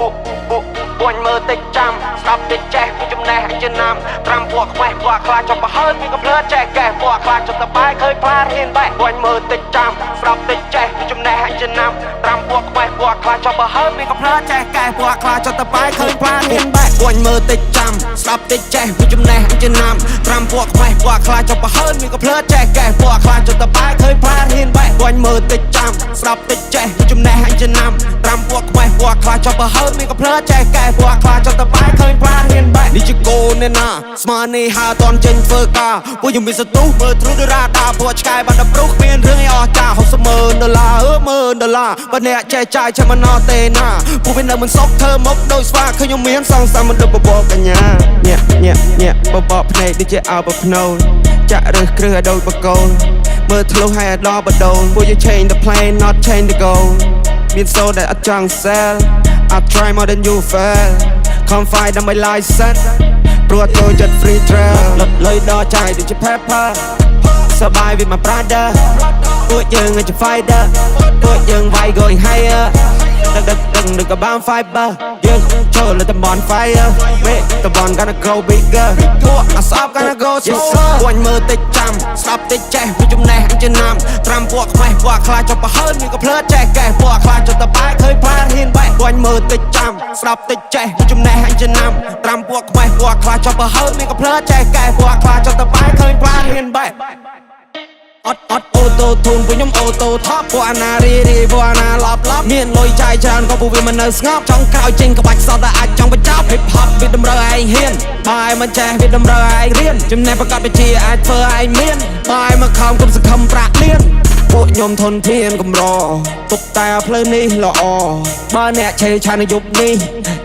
Buồn mơ tích trăm, stop tích che, vì trong này trên nam Tram buộc mày, buộc lại cho bà hơn, vì gặp lỡ trẻ kẻ buộc lại cho ta bái khơi pha hiên bạch Buồn mơ tích trăm, stop tích che, vì trong này trên nam Tram buộc mày, buộc lại cho bà hơn, vì gặp lỡ trẻ kẻ buộc lại cho ta bái khơi pha hiên bạch Buồn mơ tích trăm, stop tích che, vì trong này trên nam Tram buộc mày, buộc lại cho bà hơn, vì gặp lỡ trẻ kẻ buộc lại cho ta bái khơi pha hiên bạch Buồn mơ tích trăm, stop tích che, vì trong này trên nam Tram buộc mày, buộc lại cho bà hơn, vì gặp lỡ trẻ kẻ buộc lại cho ta bái khơi pha hiên bạch Đi chứ cô nên à, Smani hà toàn trên phơ ca Vô dùng bị sợ tú, mơ thru đưa ra đà Vô chkai bàn đập rút miên rương eo cha Học sơ mơ đờ la Và nẹ che chai cho mà nó tên à Vô bên nơi mình sốc thơ mốc đôi sva Khơi nhung miếng xong xong mình được bò bò cả nhà Nhẹ bò bò này đi chơi ảo bò nâu Chạ rơi krư ở đôi bò câu Mơ thlu hay ở đo bò đầu Vô you change the plan, not change the goal Miên sâu that I chẳng sell I try more than you fail Confide in my license ព្រោះtôiចិត្ត free trail លុយដល់ចាយដូចជា pepper សប្បាយ with my brother ពួកយើងជា fighter ពួកយើងវាយ going higher ដឹកក៏បាន fiber យើងចូលលើតំបន់ fire មេតំបន់ gonna grow bigger ពួកអសប gonna go slower ពួកមើលតិចចាំស្ដាប់តិចចេះវាចំណេះចំណាំត្រាំពួកខ្វេះពួកខ្លាចចុះប្រហើនមានក៏ភ្លើតចេះកែពួកខ្លាចចុះតបាយឃើញផ្លាតហ៊ានបែកពួកមើលតិចចាំស្ដាប់តិចចេះវាចំណេះចំណាំត្រាំពួកខ្វេះពួកខ្លាចចុះប្រហើនមានក៏ភ្លើតចេះកែពួកខ្លាចចុះតបាយឃើញផ្លាតហ៊ានបែកអត់អូតូទូនពួកខ្ញុំអូតូថប់ពួកអាណារីពួកអាណាឡប់មានលុយចាយច្រើនក៏ពួកវាមិននៅស្ងប់ចង់ក្រោយចេញក្បាច់សតតែអាចចង់បញ្ចប់ hip hop វាតម្រូវឯងហ៊ានបាយមិនចេះវាតម្រូវឯងរៀនចំណេះប្រកបវិជ្ជាអាចធ្វើឯងមានបាយមកខំគុំសង្ឃឹមប្រាក់លៀនពួកខ្ញុំធនធានកំរទុកតែផ្លូវនេះល្អបើអ្នកឆេឆានយប់នេះ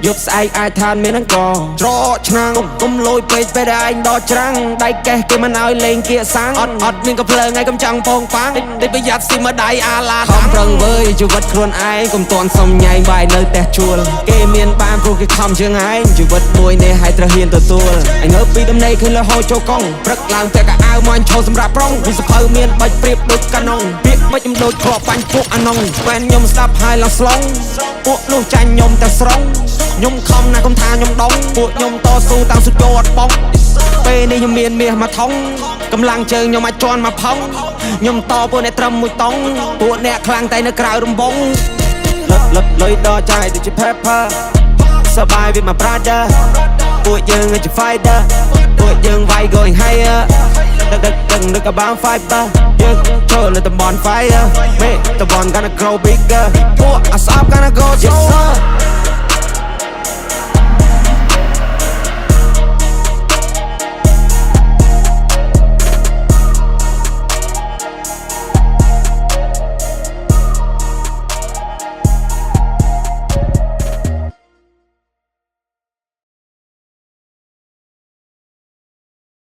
យប់ស្អែកអាចឋានមានអង្គច្រកឆ្នាំងគុំលួយពេកពេលឯងដកច្រាំងដៃកេះគេមិនឲ្យលេងគៀកសាំងអត់មានកំភ្លើងឯងកំចង់ពងប៉ាំងតិចប្រយ័ត្នស៊ីមើដៃអាឡាខំប្រឹងវើយជីវិតខ្លួនឯងកុំតន់សុំញ៉ៃបាយនៅផ្ទះជួលគេមានបានព្រោះគេខំជាងឯងជីវិតមួយនេះឲ្យត្រូវហ៊ានទទួលឯងងើបពីដំណេកឃើញលហោចូលកង់ព្រឹកឡើងតែកៅអៅមកឈោសម្រាប់ប្រុងវាសភៅមានបាច់ព្រៀបដូចកាណុងពាក្យមិនខ្ញុំដូចគ្រាប់បាញ់ពួកអានុងហ្វេនខ្ញុំស្ដាប់ហើយឡើងស្លងពួកនោះចាញ់ខ្ញុំតែស្រងខ្ញុំខំណាស់កុំថាខ្ញុំដងពួកខ្ញុំតស៊ូតាំងសុទ្ធយអត់បងពេលនេះខ្ញុំមានមាសមួយថងកម្លាំងជើងខ្ញុំអាចជន់មកផុងខ្ញុំតពួកអ្នកត្រឹមមួយតង់ពួកអ្នកខ្លាំងតែនៅក្រៅរំបងលុយដល់ចាយដូចជា pepper សប្បាយ with my brother ពួកយើងជា fighter ពួកយើងវាយ going higher ដឹកក៏បាន fiber យើងចូលលើតំបន់ fire មេតំបន់ gonna grow bigger ពួកអសប gonna go slower